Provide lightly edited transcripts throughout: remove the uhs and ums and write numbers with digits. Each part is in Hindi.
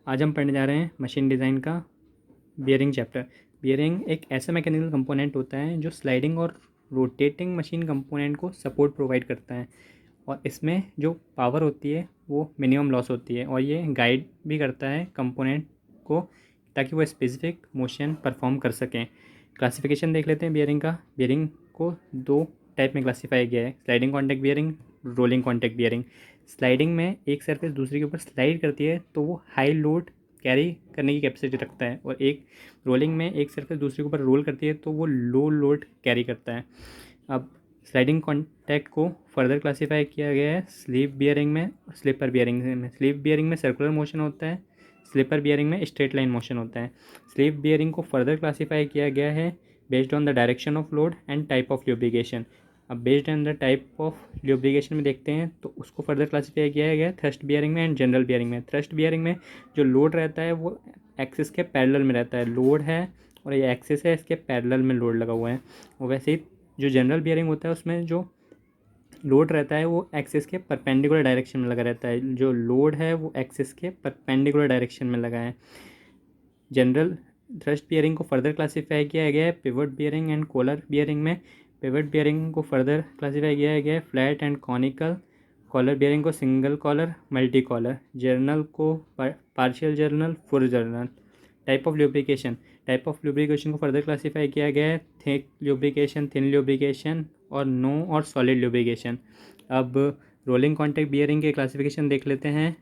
आज हम पढ़ने जा रहे हैं मशीन डिज़ाइन का बियरिंग चैप्टर। बियरिंग एक ऐसा मैकेनिकल कंपोनेंट होता है जो स्लाइडिंग और रोटेटिंग मशीन कंपोनेंट को सपोर्ट प्रोवाइड करता है, और इसमें जो पावर होती है वो मिनिमम लॉस होती है, और ये गाइड भी करता है कंपोनेंट को ताकि वो स्पेसिफिक मोशन परफॉर्म कर सकें। क्लासिफिकेशन देख लेते हैं बियरिंग का। बियरिंग को दो टाइप में क्लासीफाई किया है, sliding contact bearing, rolling contact bearing. Sliding में एक सरफेस दूसरे के ऊपर स्लाइड करती है तो वो हाई लोड कैरी करने की कैपेसिटी रखता है, और एक रोलिंग में एक सरफेस दूसरे के ऊपर रोल करती है तो वो लो लोड कैरी करता है। अब स्लाइडिंग कॉन्टैक्ट को फर्दर क्लासीफाई किया गया है स्लीव बियरिंग में और स्लीपर बियरिंग में। स्लीव बियरिंग में सर्कुलर मोशन होता है, स्लीपर बियरिंग में स्ट्रेट लाइन मोशन होता है। स्लीव बियरिंग को फर्दर क्लासीफाई किया गया है based on the direction of load and type of lubrication. अब based on the type of lubrication में देखते हैं तो उसको फर्दर क्लासीफाई किया गया है थ्रस्ट बियरिंग में एंड जनरल बियरिंग में। थ्रस्ट बियरिंग में जो लोड रहता है वो एक्सिस के पैरेलल में रहता है, लोड है और ये एक्सिस है, इसके पैरेलल में लोड लगा हुआ है। और वैसे ही जो जनरल बियरिंग होता है उसमें जो लोड रहता है वो एक्सिस के परपेंडिकुलर डायरेक्शन में लगा रहता है, जो लोड है वो एक्सिस के परपेंडिकुलर डायरेक्शन में लगा है। जनरल थ्रस्ट बियरिंग को फर्दर क्लासीफाई किया गया है pivot bearing and collar bearing में। पिवट बियरिंग को फर्दर क्लासीफाई किया गया है flat and conical. Collar bearing को single collar, multi collar. Journal को partial journal, full journal. Type of lubrication को फर्दर क्लासीफाई किया गया है थिक ल्यूब्रिकेशन, थिन ल्यूब्रिकेशन और नो और सॉलिड ल्यूब्रिकेशन। अब रोलिंग कॉन्टैक्ट बियरिंग के क्लासिफिकेशन देख लेते हैं।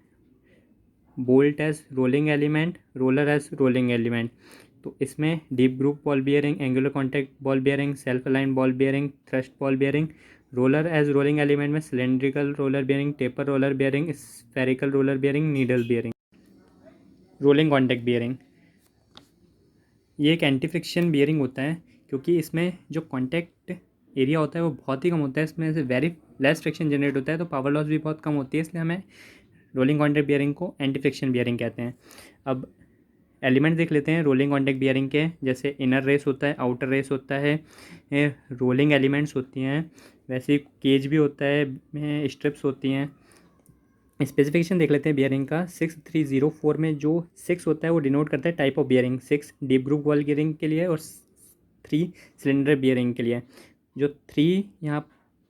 Bolt as rolling element, roller as rolling element. तो इसमें deep groove ball bearing, angular contact ball bearing, self align ball bearing, thrust ball bearing. Roller as rolling element में cylindrical roller bearing, taper roller bearing, spherical roller bearing, needle bearing. Rolling contact bearing ये एक एंटी फ्रिक्शन बियरिंग होता है, क्योंकि इसमें जो कॉन्टैक्ट एरिया होता है वो बहुत ही कम होता है, इसमें से वेरी लेस फ्रिक्शन जनरेट होता है, तो पावर लॉस भी बहुत कम होती है, इसलिए हमें रोलिंग कॉन्टैक्ट बियरिंग को एंटी फ्रिक्शन बियरिंग कहते हैं। अब एलिमेंट देख लेते हैं रोलिंग कॉन्टैक्ट बियरिंग के, जैसे इनर रेस होता है, आउटर रेस होता है, रोलिंग एलिमेंट्स होती हैं, वैसे ही केज भी होता है, स्ट्रिप्स होती हैं। स्पेसिफिकेशन देख लेते हैं बियरिंग का। 6304 में जो 6 होता है वो डिनोट करता है type of bearing. 6 deep groove ball bearing के लिए और 3 सिलेंडर बियरिंग के लिए। जो 3 यहाँ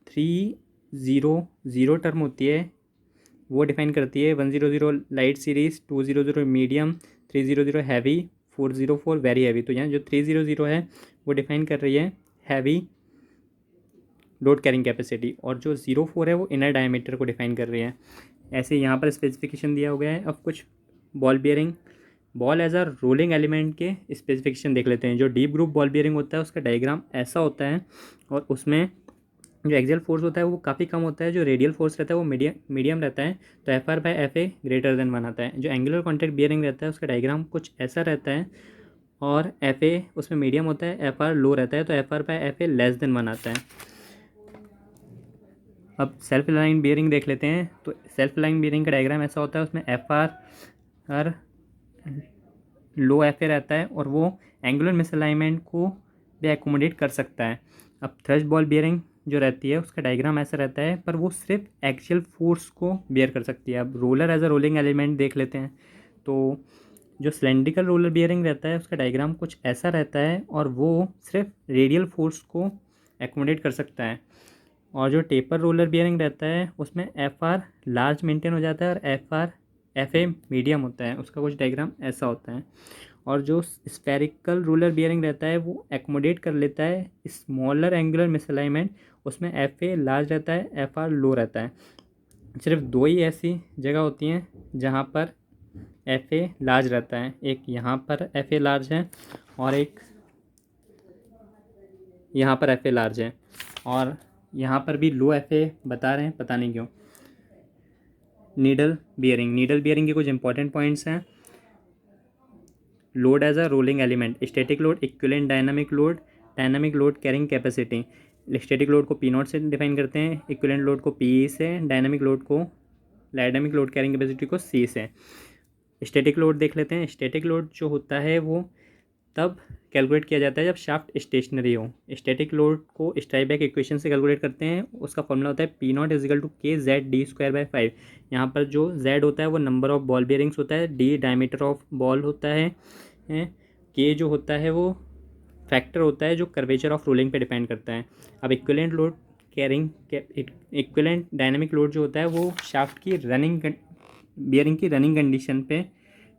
300 टर्म होती है वो डिफाइन करती है 100 light series, 200 medium, 300 heavy, 404 very heavy. तो यहाँ जो 300 है वो डिफाइन कर रही है हैवी लोड कैरिंग कैपेसिटी, और जो 04 है वो इनर डायमीटर को डिफाइन कर रही है। ऐसे यहाँ पर स्पेसिफिकेशन दिया हुआ है। अब कुछ ball bearing, ball as a rolling element के स्पेसिफिकेशन देख लेते हैं। जो डीप ग्रुप बॉल बियरिंग होता है उसका डायग्राम ऐसा होता है, और उसमें जो एक्सियल फोर्स होता है वो काफ़ी कम होता है, जो रेडियल फोर्स रहता है वो मीडियम रहता है, तो F R by F A greater than 1 आता है। जो एंगुलर कॉन्टैक्ट बियरिंग रहता है उसका डायग्राम कुछ ऐसा रहता है, और एफ ए उसमें मीडियम होता है, एफ आर लो रहता है, तो F R by F A less than 1 आता है। अब सेल्फ अलाइन बियरिंग देख लेते हैं। तो सेल्फ अलाइन बियरिंग का डायग्राम ऐसा होता है, उसमें F R low F A रहता है, और वो एंगुलर मिसअलाइनमेंट को भी एकोमोडेट कर सकता है। अब थ्रस्ट बॉल बियरिंग जो रहती है उसका डायग्राम ऐसा रहता है, पर वो सिर्फ एक्सियल फोर्स को बियर कर सकती है। अब roller as a rolling element देख लेते हैं। तो जो सिलेंड्रिकल रोलर बियरिंग रहता है उसका डायग्राम कुछ ऐसा रहता है, और वो सिर्फ रेडियल फोर्स को एकोमोडेट कर सकता है। और जो टेपर रोलर बियरिंग रहता है उसमें एफ आर लार्ज मेंटेन हो जाता है, और एफ ए मीडियम होता है, उसका कुछ डायग्राम ऐसा होता है। और जो स्फेरिकल रोलर बियरिंग रहता है वो एकोमोडेट कर लेता है स्मॉलर एंगुलर मिसअलाइनमेंट, उसमें एफ ए लार्ज रहता है, एफ आर लो रहता है। सिर्फ दो ही ऐसी जगह होती हैं जहाँ पर एफ ए लार्ज रहता है, एक यहाँ पर एफ ए लार्ज है और एक यहाँ पर एफ ए लार्ज है, और यहाँ पर भी लो एफ ए बता रहे हैं, पता नहीं क्यों। नीडल बियरिंग के कुछ इंपॉर्टेंट पॉइंट्स हैं। Load as a rolling element, static load, equivalent dynamic load carrying capacity. Static load को पी नॉट से डिफाइन करते हैं, इक्विवेलेंट लोड को पी से, डायनामिक लोड कैरिंग कैपेसिटी को सी से। स्टैटिक लोड देख लेते हैं। स्टैटिक लोड जो होता है वो तब कैलकुलेट किया जाता है जब शाफ्ट स्टेशनरी हो। स्टैटिक लोड को स्ट्राइबैक इक्वेशन से कैलकुलेट करते हैं, उसका फॉर्मूला होता है पी नॉट इजिकल टू के जेड डी स्क्वायर बाई 5। यहाँ पर जो जेड होता है वो नंबर ऑफ बॉल बेयरिंग्स होता है, डी डायमीटर ऑफ बॉल होता है, के जो होता है वो फैक्टर होता है जो कर्वेचर ऑफ रोलिंग पे डिपेंड करता है। अब equivalent load carrying equivalent dynamic load जो होता है वो शाफ्ट की रनिंग बियरिंग की रनिंग कंडीशन पे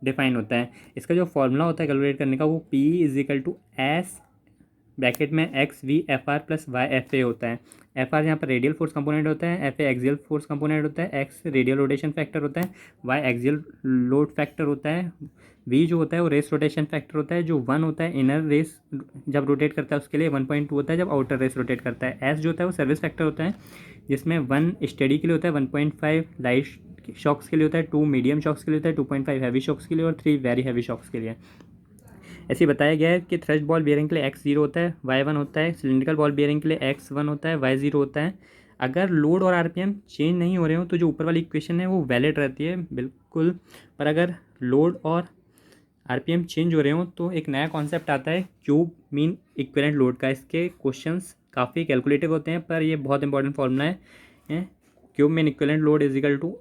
डिफाइन होता है। इसका जो फॉर्मूला होता है कैलकुलेट करने का वो P is equal to S bracket में X V F R plus Y F A होता है। एफ आर यहाँ पर रेडियल फोर्स कंपोनेंट होता है, F A axial force component होता है, एक्स रेडियल रोटेशन फैक्टर होता है, वाई एक्सियल लोड फैक्टर होता है, वी जो होता है वो रेस रोटेशन फैक्टर होता है, जो 1 होता है इनर रेस जब रोटेट करता है उसके लिए, 1.2 होता है जब आउटर रेस रोटेट करता है, एस जो होता है वो सर्विस फैक्टर होता है जिसमें 1 स्टडी के लिए होता है, 1.5 लाइट शॉक्स के लिए होता है, 2 मीडियम शॉक्स के लिए होता है, 2.5 हैवी शॉक्स के लिए और 3 वेरी हैवी शॉक्स के लिए। ऐसे ही बताया गया है कि थ्रस्ट बॉल बियरिंग के लिए x0 होता है, y1 होता है, सिलिंड्रिकल बॉल बियरिंग के लिए x1 होता है, y0 होता है। अगर लोड और आरपीएम चेंज नहीं हो रहे हो तो जो ऊपर वाली इक्वेशन है वो वैलिड रहती है बिल्कुल, पर अगर लोड और आरपीएम चेंज हो रहे हो तो एक नया कॉन्सेप्ट आता है क्यूब मीन इक्विवेलेंट लोड का। इसके क्वेश्चंस काफ़ी कैलकुलेटिव होते हैं पर ये बहुत इंपॉर्टेंट फॉर्मूला है। Cube mean equivalent load is equal to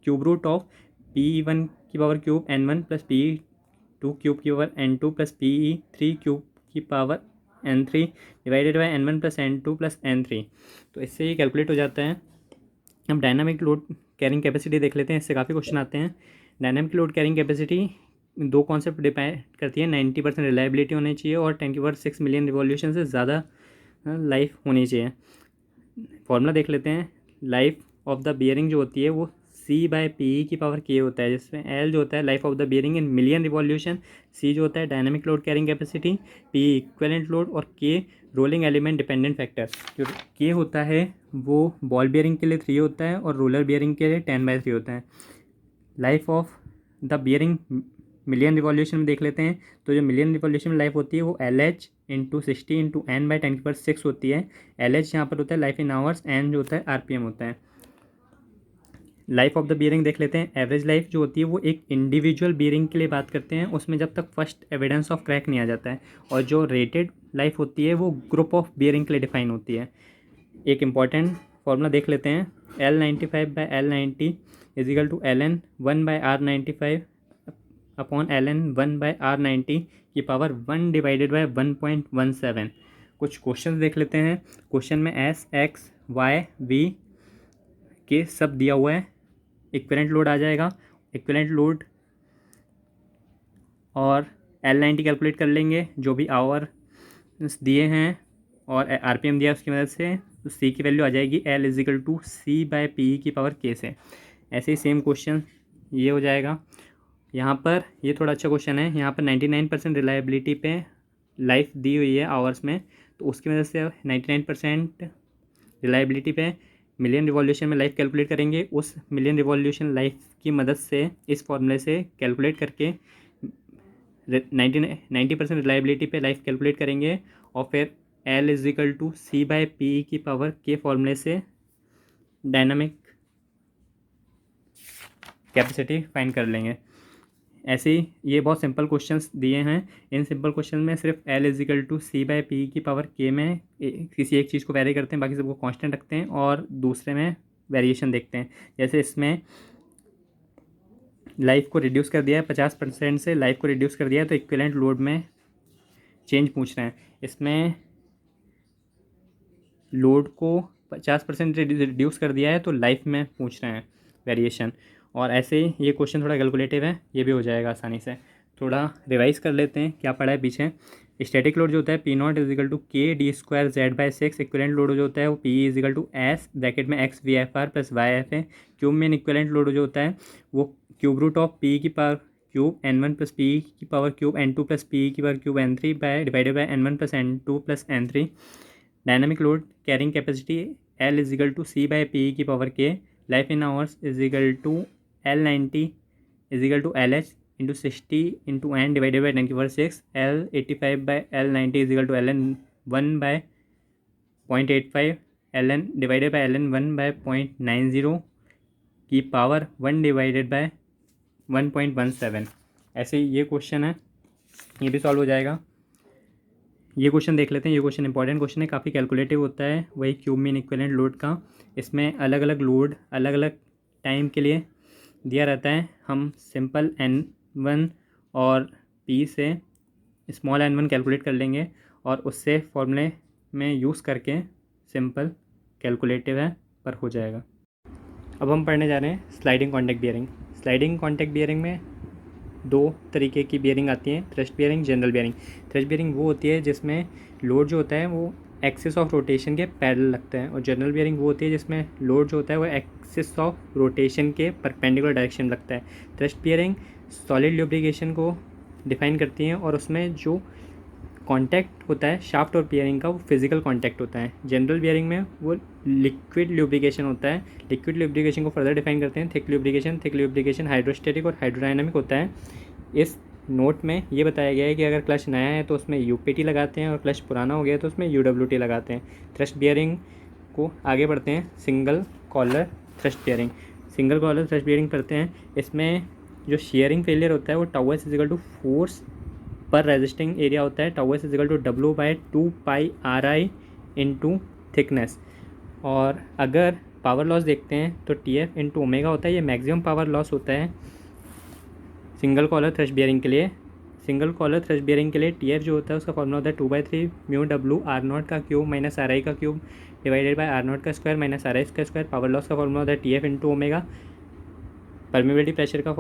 cube root of P1 की power cube N1 plus P2 cube की power N2 plus P3 cube की power N3 divided by N1 plus N2 plus N3। तो इससे ये कैलकुलेट हो जाता है। अब डायनामिक लोड कैरिंग कैपेसिटी देख लेते हैं, इससे काफ़ी क्वेश्चन आते हैं। डायनामिक लोड कैरिंग कैपेसिटी दो कॉन्सेप्ट डिपेंड करती है, 90% रिलायबिलिटी होनी चाहिए और 10⁻6 मिलियन रिवॉल्यूशन से ज़्यादा लाइफ होनी चाहिए। फॉर्मूला देख लेते हैं। लाइफ ऑफ द बियरिंग जो होती है वो C/P की पावर K होता है, जिसमें L जो होता है life of the bearing in million revolution, C जो होता है dynamic load carrying capacity, P equivalent load और K rolling element dependent factor. जो K होता है वो बॉल बियरिंग के लिए 3 होता है और रोलर बियरिंग के लिए 10/3 होता है। Life of the bearing million revolution में देख लेते हैं, तो जो मिलियन रिवॉल्यूशन में लाइफ होती है वो LH into 60 into N by 10⁻6 होती है। LH यहाँ पर होता है लाइफ इन आवर्स, N जो होता है RPM होता है। लाइफ ऑफ द बियरिंग देख लेते हैं। एवरेज लाइफ जो होती है वो एक इंडिविजुअल बियरिंग के लिए बात करते हैं, उसमें जब तक फर्स्ट एविडेंस ऑफ क्रैक नहीं आ जाता है, और जो रेटेड लाइफ होती है वो ग्रुप ऑफ बियरिंग के लिए डिफाइन होती है। एक इम्पॉर्टेंट फॉर्मूला देख लेते हैं। L95/L90 is equal to Ln 1/R95 upon Ln 1/R90 की पावर 1 डिवाइडेड बाई 1.17। कुछ क्वेश्चन देख लेते हैं। क्वेश्चन में S, X, Y, V के सब दिया हुआ है। इक्विवेलेंट लोड आ जाएगा, इक्विवेलेंट लोड और L90 कैलकुलेट कर लेंगे जो भी आवर दिए हैं और RPM दिया उसकी मदद से, तो C की वैल्यू आ जाएगी L is equal to C/P की पावर K से। ऐसे ही सेम क्वेश्चन ये हो जाएगा। यहाँ पर ये थोड़ा अच्छा क्वेश्चन है, यहाँ पर 99% रिलायबिलिटी पे लाइफ दी हुई है आवर्स में, तो उसकी वजह से 99% रिलायबिलिटी पे मिलियन रिवॉल्यूशन में लाइफ कैलकुलेट करेंगे। उस मिलियन रिवॉल्यूशन लाइफ की मदद से इस फॉर्मूले से कैलकुलेट करके 90% रिलायबिलिटी पे लाइफ कैलकुलेट करेंगे और फिर L is equal to C/P की पावर K फॉर्मूले से डायनामिक कैपेसिटी फाइंड कर लेंगे। ऐसे ही ये बहुत सिंपल क्वेश्चंस दिए हैं। इन सिंपल क्वेश्चन में सिर्फ L is equal to C/P की पावर K में किसी एक चीज़ को वेरी करते हैं, बाकी सबको कांस्टेंट रखते हैं और दूसरे में वेरिएशन देखते हैं। जैसे इसमें लाइफ को रिड्यूस कर दिया है 50% से, लाइफ को रिड्यूस कर दिया है तो इक्विवेलेंट लोड में चेंज पूछ रहे हैं। इसमें लोड को 50% रिड्यूस कर दिया है तो लाइफ में पूछ रहे हैं वेरिएशन। और ऐसे ही ये क्वेश्चन थोड़ा कैलकुलेटिव है, ये भी हो जाएगा आसानी से। थोड़ा रिवाइज कर लेते हैं क्या पढ़ा है पीछे। स्टैटिक लोड जो होता है P0 is equal to K d² Z/6। Equivalent load जो होता है वो P is equal to S bracket में X V F R plus Y F है। क्यूब में इक्विवेलेंट लोड जो होता है वो क्यूब रूट ऑफ P की power cube N1 plus P की power cube N2 plus P की power cube N3 by divided by N1 plus N2 plus N3। Dynamic load carrying capacity L is equal to C/P की power K। Life in hours is equal to L90 is equal to LH into 60 into N divided by 10⁻6। L85/L90 is equal to Ln 1/0.85 Ln divided by Ln 1/0.90 की पावर 1 डिवाइडेड बाई 1.17। ऐसे ही ये क्वेश्चन है, ये भी सॉल्व हो जाएगा। ये क्वेश्चन देख लेते हैं। ये क्वेश्चन इंपॉर्टेंट क्वेश्चन है, काफ़ी कैलकुलेटिव होता है। वही क्यूब मीन इक्विवेलेंट लोड का, इसमें अलग अलग लोड अलग अलग टाइम के लिए दिया रहता है। हम सिंपल N1 और P से स्मॉल n1 कैलकुलेट कर लेंगे और उससे फॉर्मूले में यूज़ करके सिंपल कैलकुलेटिव है पर हो जाएगा। अब हम पढ़ने जा रहे हैं sliding contact bearing. Sliding contact bearing में दो तरीके की बियरिंग आती हैं, thrust bearing, general bearing. Thrust bearing वो होती है जिसमें लोड जो होता है वो एक्सिस ऑफ रोटेशन के पैरेलल लगता है, और जनरल बियरिंग वो होती है जिसमें लोड जो होता है वो एक्सिस ऑफ रोटेशन के परपेंडिकुलर डायरेक्शन में लगता है। थ्रस्ट बियरिंग सॉलिड ल्यूब्रिकेशन को डिफाइन करती हैं और उसमें जो कांटेक्ट होता है शाफ्ट और बियरिंग का वो फिजिकल कांटेक्ट होता है। जनरल बियरिंग में वो लिक्विड ल्यूब्रिकेशन होता है। लिक्विड ल्यूब्रिकेशन को फर्दर डिफाइन करते हैं थिक ल्यूब्रिकेशन हाइड्रोस्टैटिक और हाइड्रोडायनामिक होता है। इस नोट में ये बताया गया है कि अगर क्लच नया है तो उसमें यूपीटी लगाते हैं और क्लच पुराना हो गया तो उसमें यूडब्ल्यूटी लगाते हैं। थ्रस्ट बियरिंग को आगे बढ़ते हैं, single collar thrust bearing. Single collar thrust bearing करते हैं। इसमें जो शेयरिंग फेलियर होता है वो tau S equal to force per resisting area होता है। Tau S equal to W/2πRI into thickness. और अगर पावर लॉस देखते हैं तो TF इंटू ओमेगा होता है, ये मैक्सिमम पावर लॉस होता है सिंगल कॉलर थ्रस्ट बियरिंग के लिए। सिंगल कॉलर थ्रस्ट बियरिंग के लिए TF जो होता है उसका फॉर्मूला होता है 2/3 म्यू W R0 का क्यूब माइनस RI का क्यूब डिवाइडेड बाय R0 का स्क्वायर माइनस RI का स्क्वायर। पावर लॉस का फॉर्मूला होता है TF into omega. Permeability pressure का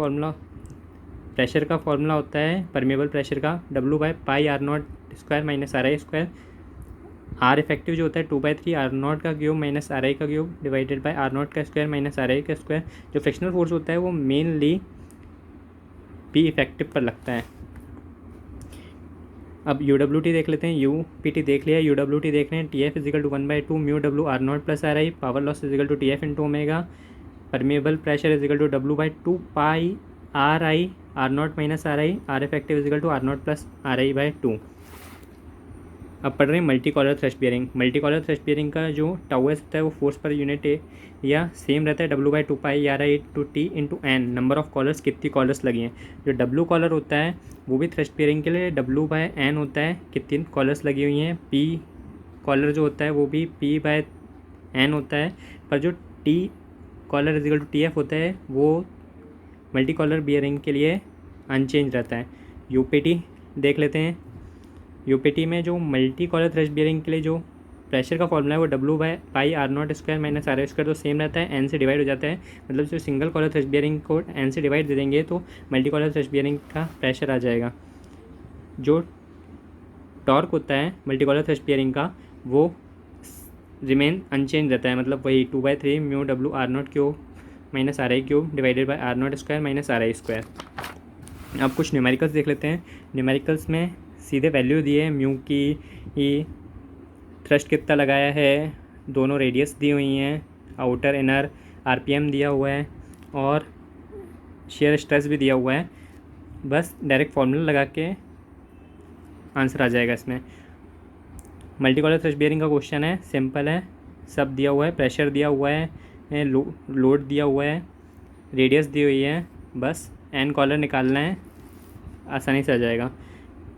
फॉर्मूला होता है परमेबल प्रेशर का W/πR0 square minus RI square. R effective जो होता है 2/3 R0 का क्यूब माइनस RI का क्यूब डिवाइडेड बाय R0 का स्क्वायर माइनस RI का स्क्वायर। जो फ्रिक्शनल फोर्स होता है वो मेनली P इफेक्टिव पर लगता है। अब UWT देख लेते हैं। UPT देख लिया, UWT देख रहे हैं। TF is equal to 1/2 mu W R0 plus RI। Power loss is equal to TF into omega. Permeable pressure is equal to W/2πRI R0 minus RI। R effective is equal to R0 plus RI/2। अब पढ़ रहे हैं multi collar thrust bearing. Multi collar thrust bearing का जो टाउ एस होता है वो फोर्स पर यूनिट या सेम रहता है W/2πRI to T into N, number of collars, कितनी कॉलर्स लगी हैं। जो W कॉलर होता है वो भी थ्रस्ट बियरिंग के लिए W/N होता है, कितनी कॉलर्स लगी हुई हैं। P कॉलर जो होता है वो भी P/N होता है, पर जो T collar is equal to TF होता है वो मल्टी कॉलर बियरिंग के लिए अनचेंज रहता है। UPT देख लेते हैं। UPT में जो मल्टी कॉलर थ्रस्ट बियरिंग के लिए जो प्रेशर का फॉर्मूला है वो W/πR0 square minus RI square तो सेम रहता है, N से डिवाइड हो जाता है। मतलब जो सिंगल कॉलर थ्रस्ट बियरिंग को N से डिवाइड दे देंगे तो मल्टी कॉलर थ्रस्ट बियरिंग का प्रेशर आ जाएगा। जो टॉर्क होता है मल्टी कॉलर थ्रस्ट बियरिंग का वो रिमेन अनचेंज रहता है, मतलब वही 2/3 mu W R0 cube minus RI cube divided by R0 square minus RI square. अब कुछ न्यूमेरिकल्स देख लेते हैं। न्यूमेरिकल्स में सीधे वैल्यू दिए है, म्यू की थ्रस्ट कितना लगाया है, दोनों रेडियस दी हुई हैं, आउटर इनर RPM दिया हुआ है और शेयर स्ट्रेस भी दिया हुआ है। बस डायरेक्ट फार्मूला लगा के आंसर आ जाएगा इसमें। मल्टी कॉलर थ्रस्ट बियरिंग का क्वेश्चन है, सिंपल है, सब दिया हुआ है, प्रेशर दिया हुआ है, लोड दिया हुआ है, रेडियस दी हुई है, बस N कॉलर निकालना है, आसानी से आ जाएगा।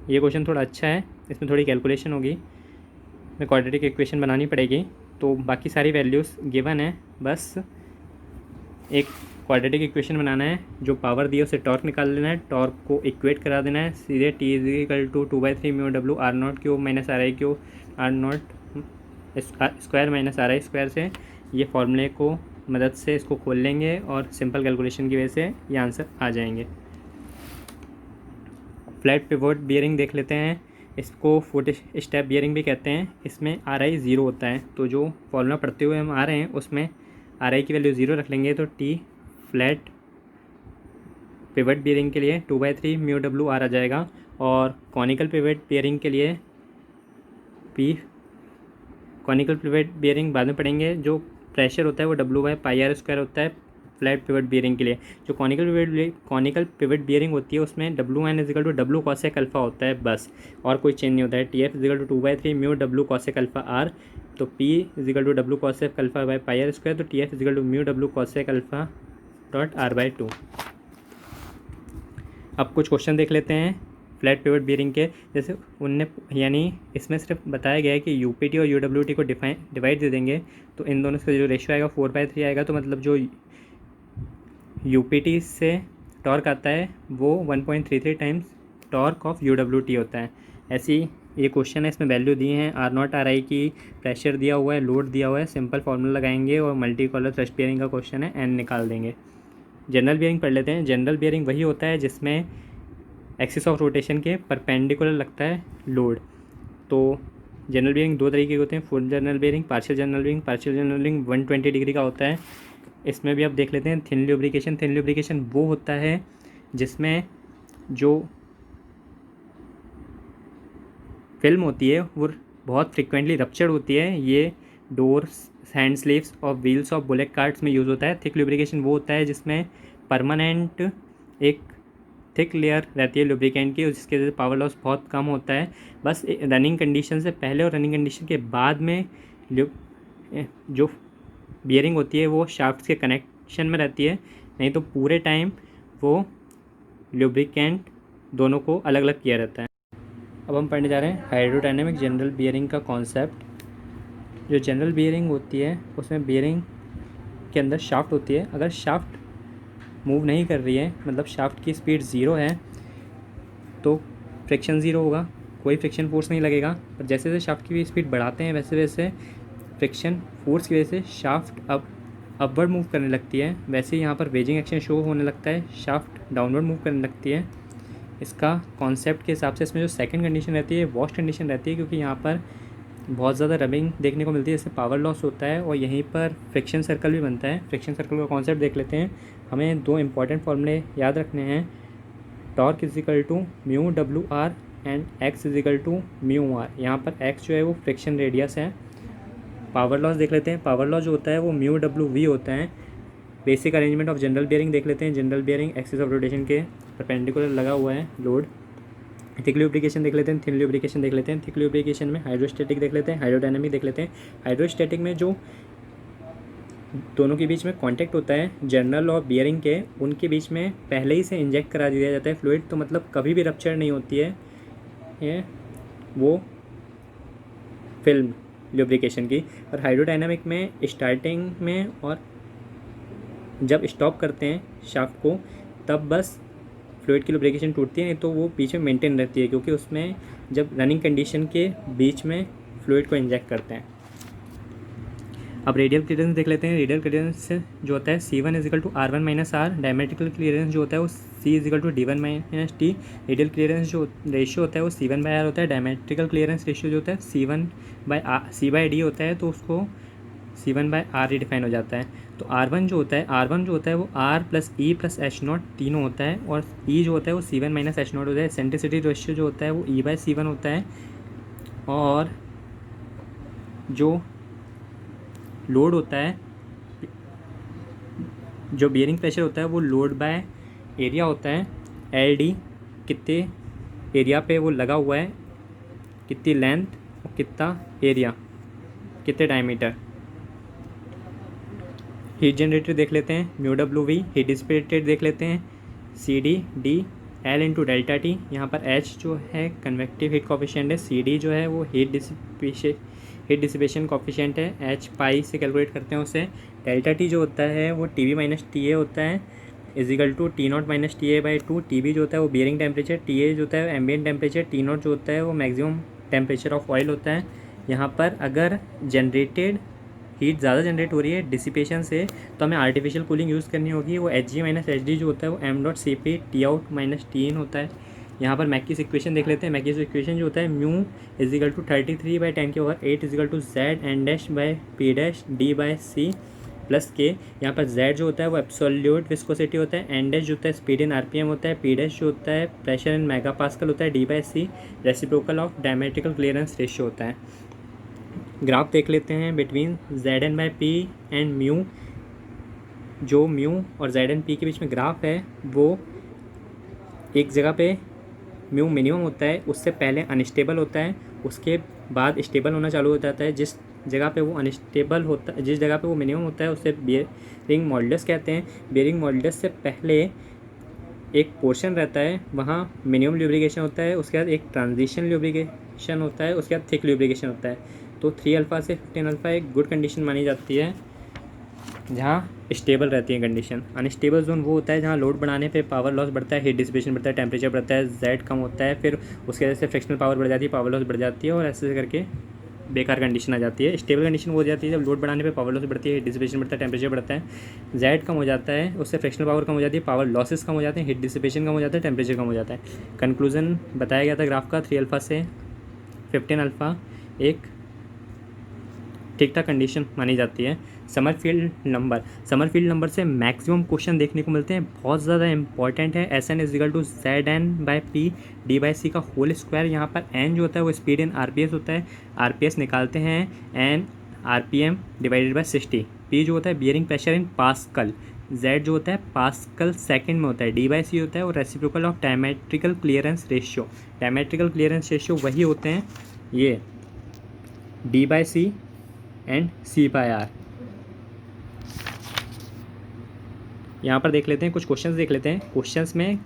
ये क्वेश्चन थोड़ा अच्छा है, इसमें थोड़ी कैलकुलेशन होगी, में क्वाड्रेटिक इक्वेशन बनानी पड़ेगी। तो बाकी सारी वैल्यूज़ गिवन है, बस एक क्वाड्रेटिक इक्वेशन बनाना है। जो पावर दिया उसे टॉर्क निकाल लेना है, टॉर्क को इक्वेट करा देना है सीधे T is equal to 2/3 mu W R0 cube minus RI cube R0 square minus RI square से। ये फॉर्मूले को मदद से इसको खोल लेंगे और सिंपल कैलकुलेशन की वजह से ये आंसर आ जाएंगे। फ्लैट पिवोट बियरिंग देख लेते हैं। इसको फुट स्टेप बियरिंग भी कहते हैं। इसमें RI 0 होता है, तो जो फॉर्मूला पढ़ते हुए हम आ रहे हैं उसमें RI की वैल्यू 0 रख लेंगे तो T फ्लैट पिवट बियरिंग के लिए 2/3 म्यू W R आ जाएगा। और कॉनिकल पिवट बियरिंग के लिए P कॉनिकल पिवट बियरिंग बाद में पढ़ेंगे। जो प्रेशर होता है वो W/πR स्क्वायर होता है फ्लैट पिवट बियरिंग के लिए। जो कॉनिकल पिवट बियरिंग होती है उसमें WN is equal to W cosec alpha होता है, बस और कोई चेंज नहीं होता है। TF is equal to 2/3 mu W cosec alpha R, तो P is equal to W cosec alpha by πR square, तो TF is equal to mu W cosec alpha dot R/2। अब कुछ क्वेश्चन देख लेते हैं। फ्लैट पिवट बियरिंग के जैसे उनने यानी इसमें सिर्फ बताया गया है कि यूपीटी और यूडब्ल्यूटी को डिवाइड दे देंगे तो इन दोनों का जो रेशियो आएगा 4/3 आएगा। तो मतलब जो यूपीटी से टॉर्क आता है वो 1.33 टाइम्स टॉर्क ऑफ यूडब्ल्यूटी होता है। ऐसी ये क्वेश्चन है, इसमें वैल्यू दिए हैं R0 RI की, प्रेशर दिया हुआ है, लोड दिया हुआ है, सिंपल फार्मूला लगाएंगे और मल्टी कॉलर थ्रस्ट बियरिंग का क्वेश्चन है, एन निकाल देंगे। जनरल बियरिंग पढ़ लेते हैं। जनरल बियरिंग वही होता है जिसमें एक्सिस ऑफ रोटेशन के परपेंडिकुलर लगता है लोड। तो जनरल बियरिंग दो तरीके के होते हैं, full general bearing, partial general bearing. Partial general bearing 120 degree का होता है। इसमें भी आप देख लेते हैं थिन ल्यूब्रिकेशन। थिन ल्यूब्रिकेशन वो होता है जिसमें जो फिल्म होती है वो बहुत फ्रिक्वेंटली रप्चर्ड होती है। ये डोर्स, हैंड स्लीव्स और व्हील्स ऑफ बुलेट कार्ट्स में यूज़ होता है। थिक ल्यूब्रिकेशन वो होता है जिसमें परमानेंट एक थिक लेयर रहती है लुब्रिकेंट की, जिसके वजह से पावर लॉस बहुत कम होता है। बस रनिंग कंडीशन से पहले और रनिंग कंडीशन के बाद में जो बियरिंग होती है वो शाफ्ट के कनेक्शन में रहती है, नहीं तो पूरे टाइम वो लुब्रिकेंट दोनों को अलग अलग किया रहता है। अब हम पढ़ने जा रहे हैं हाइड्रोडायनेमिक जनरल बियरिंग का कॉन्सेप्ट। जो जनरल बियरिंग होती है उसमें बियरिंग के अंदर शाफ्ट होती है। अगर शाफ्ट मूव नहीं कर रही है, मतलब शाफ्ट की स्पीड 0 है, तो फ्रिक्शन 0 होगा, कोई फ्रिक्शन फोर्स नहीं लगेगा। और जैसे जैसे शाफ्ट की स्पीड बढ़ाते हैं वैसे वैसे फ्रिक्शन फोर्स की वजह से शाफ्ट अपवर्ड मूव करने लगती है। वैसे ही यहाँ पर वेजिंग एक्शन शो होने लगता है, शाफ्ट डाउनवर्ड मूव करने लगती है। इसका कॉन्सेप्ट के हिसाब से इसमें जो सेकंड कंडीशन रहती है वॉश कंडीशन रहती है, क्योंकि यहाँ पर बहुत ज़्यादा रबिंग देखने को मिलती है, इससे पावर लॉस होता है और यहीं पर फ्रिक्शन सर्कल भी बनता है। फ्रिक्शन सर्कल का कॉन्सेप्ट देख लेते हैं। हमें दो इंपॉर्टेंट फॉर्मूले याद रखने हैं, torque is equal to mu W R and X is equal to mu R. यहाँ पर एक्स जो है वो फ्रिक्शन रेडियस है। पावर लॉस देख लेते हैं। पावर लॉस जो होता है वो म्यू डब्ल्यू वी होता है। Basic arrangement of general bearing देख लेते हैं। General bearing axis of rotation के परपेंडिकुलर लगा हुआ है लोड। थिक ल्यूब्रिकेशन देख लेते हैं, थिन ल्यूब्रिकेशन देख लेते हैं। थिक ल्यूब्रिकेशन में हाइड्रोस्टैटिक देख लेते हैं, हाइड्रोडायनामिक देख लेते हैं। हाइड्रोस्टैटिक में जो दोनों के बीच में कांटेक्ट होता है जनरल और बियरिंग के, उनके बीच में पहले ही से इंजेक्ट करा दिया जाता है फ्लूइड, तो मतलब कभी भी रप्चर नहीं होती है ये वो फिल्म ल्यूब्रिकेशन की। और हाइड्रोडायनामिक में स्टार्टिंग में और जब स्टॉप करते हैं शाफ्ट को तब बस फ्लूइड की लुब्रिकेशन टूटती है, नहीं तो वो बीच में मेंटेन रहती है, क्योंकि उसमें जब रनिंग कंडीशन के बीच में फ्लूइड को इंजेक्ट करते हैं। अब रेडियल क्लियरेंस देख लेते हैं। रेडियल क्लियरेंस जो होता है C1 is equal to R1 minus R. Diametrical clearance जो होता है वो C is equal to D1 minus T। Radial clearance जो रेशियो होता है वो C1/R होता है। डायमेट्रिकल क्लियरेंस रेशियो जो होता है C/D होता है, तो उसको C1/R ही डिफाइन हो जाता है। तो R1 जो होता है वो R plus E plus H0 तीनों होता है, और E जो होता है वो C1 माइनस H0 होता है। सेंट्रिसिटी रेशियो जो होता है वो E/C1 होता है। और जो लोड होता है, जो बियरिंग प्रेशर होता है वो लोड बाय एरिया होता है। LD कितने एरिया पे वो लगा हुआ है, कितनी लेंथ और कितना एरिया, कितने डायमीटर। हीट जनरेटर देख लेते हैं, mu W we. Heat dissipated देख लेते हैं, CD/D L into delta T. यहाँ पर H जो है कन्वेक्टिव हीट कोफिशिएंट है, CD जो है वो हीट डिसिपेशन कोफिशिएंट है, H पाई से कैलकुलेट करते हैं उसे। डेल्टा टी जो होता है वो TB माइनस TA होता है, is equal to T0 minus TA/2। TB जो होता है वो बियरिंग टेम्परेचर, TA जो होता है वो एम्बियंट टेम्परेचर, T0 जो होता है वो मैक्सिमम टेम्परेचर ऑफ ऑयल होता है। यहाँ पर अगर जनरेटेड हीट ज़्यादा जनरेट हो रही है डिसिपेशन से, तो हमें आर्टिफिशियल कूलिंग यूज़ करनी होगी। वो Hg माइनस HD जो होता है वो m.Cp Tout माइनस Tin होता है। यहाँ पर मैकीस इक्वेशन देख लेते हैं। मैकीस इक्वेशन जो होता है mu is equal to 33/10⁸ is equal to Z(n)/P'(D/C plus K. यहाँ पर Z जो होता है वो एब्सोल्यूट विस्कोसिटी होता है, n' जो होता है स्पीड इन RPM होता है, P' जो होता है प्रेशर इन मेगापास्कल होता है, D/C reciprocal of diametrical clearance ratio होता है। ग्राफ देख लेते हैं बिटवीन Zn/P एंड म्यू। जो म्यू और Zn/P के बीच में ग्राफ है वो एक जगह पे म्यू मिनिमम होता है, उससे पहले अनस्टेबल होता है, उसके बाद स्टेबल होना चालू हो जाता है। जिस जगह पे वो अनस्टेबल होता है, जिस जगह पे वो मिनिमम होता है उसे बियरिंग मॉडुलस कहते हैं। बियरिंग मॉडुलस से पहले एक पोर्शन रहता है वहाँ मिनिमम ल्यूब्रिकेशन होता है, उसके बाद एक ट्रांजिशन ल्यूब्रिकेशन होता है, उसके बाद थिक ल्यूब्रिकेशन होता है। तो 3 अल्फ़ा से 15 अल्फ़ा एक गुड कंडीशन मानी जाती है जहाँ स्टेबल रहती है कंडीशन। अनस्टेबल जोन वो होता है जहाँ लोड बढ़ाने पे पावर लॉस बढ़ता है, हीट डिसिपेशन बढ़ता है, टेम्परेचर बढ़ता है, जेड कम होता है, फिर उसकी वजह से फ्रिक्शनल पावर बढ़ जाती है, पावर लॉस बढ़ जाती है और ऐसे करके बेकार कंडीशन आ जाती है। स्टेबल कंडीशन वो हो जाती है जब लोड बढ़ाने पे पावर लॉस बढ़ती है, हीट डिसिपेशन बढ़ता है, टेम्परेचर बढ़ता है, जेड कम हो जाता है, उससे फ्रिक्शनल पावर कम हो जाती है, पावर लॉसेस कम हो जाते हैं, हीट डिसिपेशन कम हो जाता है, टेम्परेचर कम हो जाता है। कंक्लूजन बताया गया था ग्राफ का 3 अल्फ़ा से 15 अल्फ़ा एक ठीक ठाक कंडीशन मानी जाती है। समरफील्ड नंबर से मैक्सिमम क्वेश्चन देखने को मिलते हैं, बहुत ज़्यादा इंपॉर्टेंट है। S N equal to Z N by P D by C का होल स्क्वायर। यहाँ पर एन जो होता है वो speed in R P S होता है, आर पी एस निकालते हैं N R P M divided by 60। P जो होता है bearing pressure in pascal, Z जो होता है पास्कल सेकंड में होता है, डी बाई सी होता है और reciprocal of diametrical clearance ratio. Diametrical clearance ratio वही होते हैं ये D by C and C by R. यहाँ पर देख लेते हैं कुछ क्वेश्चंस देख लेते हैं। क्वेश्चंस में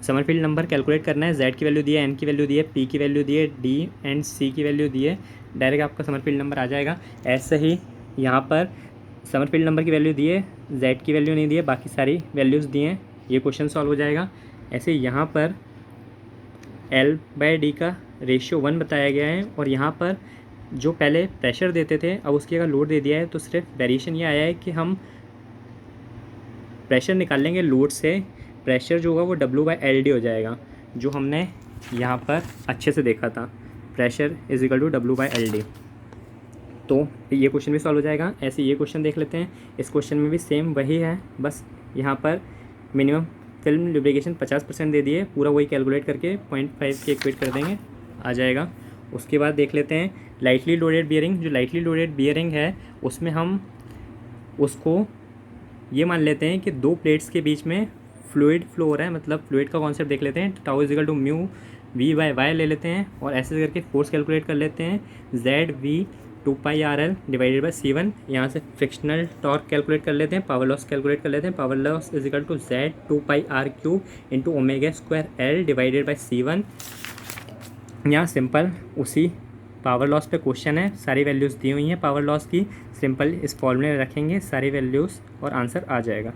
समरफील्ड नंबर कैलकुलेट करना है, जेड की वैल्यू दी है, एन की वैल्यू दी है, पी की वैल्यू दी है, डी एंड सी की वैल्यू दी है, डायरेक्ट आपका समरफील्ड नंबर आ जाएगा। ऐसे ही यहाँ पर समरफील्ड नंबर की वैल्यू दी है, जेड की वैल्यू नहीं दी है, बाकी सारी वैल्यूज़ दी हैं, ये क्वेश्चन सॉल्व हो जाएगा। ऐसे यहाँ पर एल बाई डी का रेशियो 1 बताया गया है और यहाँ पर जो पहले प्रेशर देते थे अब उसकी अगर लोड दे दिया है तो सिर्फ वेरिएशन ये आया है कि हम प्रेशर निकाल लेंगे लोड से, प्रेशर जो होगा वो W बाई एल डी हो जाएगा, जो हमने यहाँ पर अच्छे से देखा था, pressure is equal to W by L D. तो ये क्वेश्चन भी सॉल्व हो जाएगा। ऐसे ये क्वेश्चन देख लेते हैं, इस क्वेश्चन में भी सेम वही है, बस यहाँ पर मिनिमम फिल्म लुब्रिकेशन 50% दे दिए, पूरा वही कैलकुलेट करके 0.5 के इक्वेट कर देंगे, आ जाएगा। उसके बाद देख लेते हैं लाइटली लोडेड बियरिंग। जो लाइटली लोडेड बियरिंग है उसमें हम उसको ये मान लेते हैं कि दो प्लेट्स के बीच में फ्लूइड फ्लो हो रहा है, मतलब फ्लूइड का कॉन्सेप्ट देख लेते हैं। Tau is equal to mu V by Y ले लेते हैं और ऐसे करके फोर्स कैलकुलेट कर लेते हैं, Z V 2 pi R L divided by C1। यहाँ से फ्रिक्शनल टॉर्क कैलकुलेट कर लेते हैं, पावर लॉस कैलकुलेट कर लेते हैं, power loss is equal to Z 2 pi R cube into omega square L divided by C1। यहाँ सिंपल उसी पावर लॉस पे क्वेश्चन है, सारी वैल्यूज़ दी हुई हैं पावर लॉस की, सिंपल इस फॉर्मूले में रखेंगे सारी वैल्यूज़ और आंसर आ जाएगा।